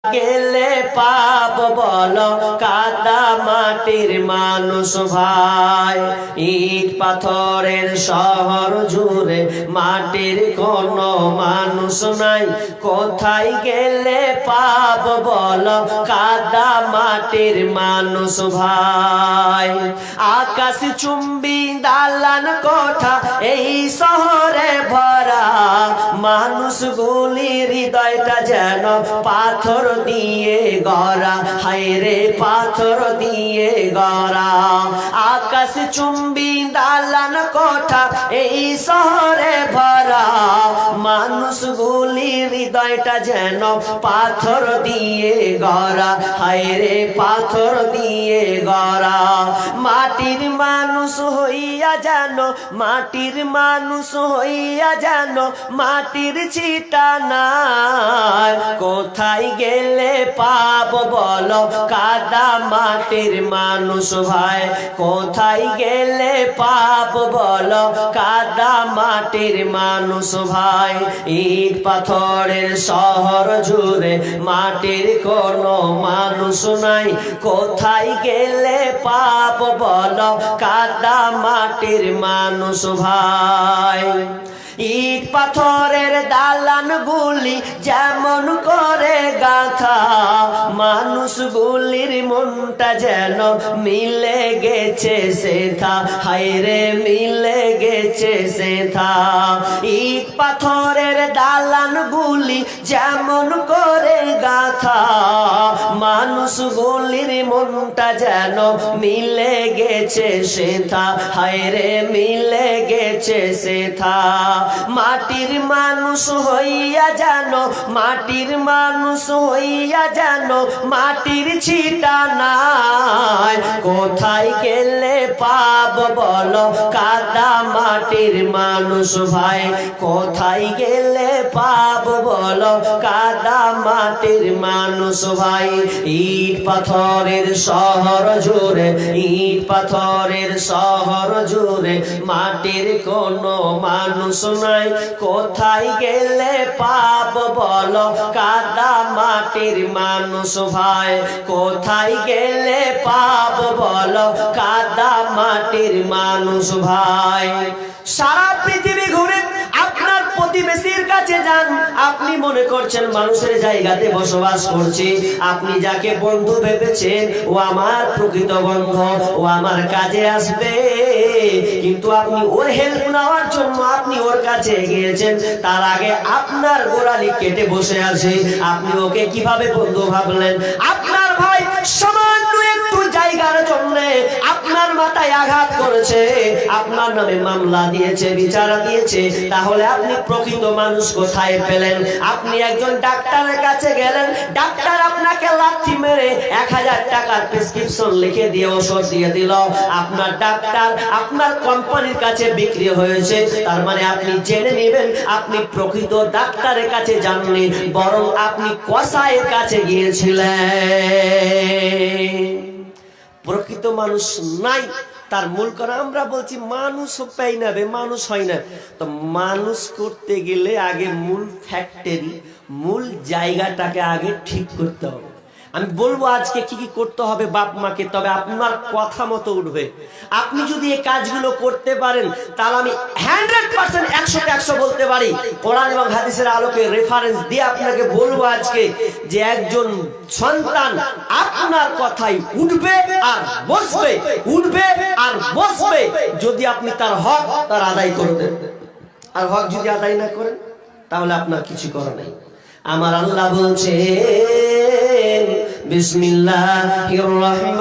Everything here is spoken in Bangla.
গেলে পাপ বলো কাদা মাটির মানুষ ভাই। ইট পাথরের শহর জুড়ে মাটির কোনো মানুষ নাই। কোথায় গেলে পাপ বলো কাদা মাটির মানুষ ভাই। আকাশ চুম্বি দালান কোঠা এই শহরে ভরা, মানুষগুলির হৃদয়টা যেন পাথর দিয়ে গড়া, হায়রে পাথর দিয়ে গড়া। আকাশ চুম্বি দালান কোঠা এই শহরে ভরা, মানুষগুলির হৃদয়টা যেন পাথর দিয়ে গড়া, হায়রে পাথর দিয়ে গড়া। মাটির মানুষ হইয়া জানো, মাটির মানুষ হইয়া জানো মাটির ছিটা নাই। কোথায় গেলে পাপ বলো কাদা মাটির মানুষ ভাই। কোথায় গেলে পাপ বলো কাদা মাটির মানুষ ভাই। ইট পাথরের শহর জুড়ে মাটির কোনো মানুষ নাই। কোথায় গেলে পাপ বলো কাদা মাটির মানুষ ভাই। ইট পাথরের দালান গুলি যেমন করে গাথা, মানুষগুলির মনটা যেন মিলে গেছে সেথা, হায়রে মিলে গেছে সেথা। ইট পাথরের দালান গুলি যেমন করে গাথা, মানুষগুলির মনটা যেন মিলে গেছে সেথা, হায়রে মিলে গেছে সেথা। মাটির মানুষ হইয়া জানো, মাটির মানুষ হইয়া জানো মাটির ছিটা নাই। কোথায় গেলে পাপ বলো কাদা মাটির মানুষ ভাই। কোথায় গেলে পাপ বলো কাদা মাটির মানুষ ভাই। ইট পাথরের শহর জুড়ে, ইট পাথরের শহর জুড়ে মাটির কোনো মানুষ নাই। কোথায় গেলে পাপ বলো কাদা মাটির মানুষ ভাই। কোথায় গেলে পাপ বলো কাদা মাটির মানুষ ভাই। সারা পৃথিবী ঘুরে আপনার প্রতিবেশীর কাছে যান, আপনি মনে করছেন মানুষের জায়গাতে বসবাস করছে। আপনি যাকে বন্ধু ভেবেছেন ও আমার প্রকৃত বন্ধু, ও আমার কাজে আসবে, কিন্তু আপনি ওর হেল্প নেওয়ার জন্য আপনি ওর কাছে গিয়েছেন, তার আগে আপনার গোড়ালি কেটে বসে আছে। আপনি ওকে কিভাবে বন্ধু ভাবলেন? আপনার ভাই সামান্য একটু জায়গার জন্য আপনার মাথায় আঘাত করেছে, আপনার নামে মামলা দিয়েছে, বিচার দিয়েছে, তাহলে আপনি প্রকৃত মানুষ কোথায় পেলেন? আপনি একজন ডাক্তারের কাছে গেলেন, ডাক্তার আপনাকে লাথি মেরে 1000 টাকার প্রেসক্রিপশন লিখে দিয়ে ওষুধ দিয়ে দিল। আপনার ডাক্তার আপনার কোম্পানির কাছে বিক্রি হয়েছে, তার মানে আপনি জেনে নেবেন আপনি প্রকৃত ডাক্তারের কাছে যাননি, বরং আপনি কসাইয়ের কাছে গিয়েছিলেন। প্রকৃত মানুষ নাই, তার মূল কারণ আমরা বলছি মানুষ পাই না বে, মানুষ হয় না। তো মানুষ করতে গেলে আগে মূল ফ্যাক্টরি, মূল জায়গাটাকে আগে ঠিক করতে হবে। আমি বলবো আজকে কি কি করতে হবে বাপ মাকে, তবে আপনার কথা মতো উঠবে। আপনি যদি এই কাজগুলো করতে পারেন তাহলে আমি 100% 100 বলতে পারি, কোরআন এবং হাদিসের আলোকে রেফারেন্স দিয়ে আপনাকে বলবো আজকে যে একজন সন্তান আপনার কথাই উঠবে আর বসবে, উঠবে আর বসবে যদি আপনি তার হক তার আদায় করতেন। আর হক যদি আদায় না করেন তাহলে আপনার কিছু করা নেই। আমার আল্লাহ বলছে বিসমিল্লাহির রহমানির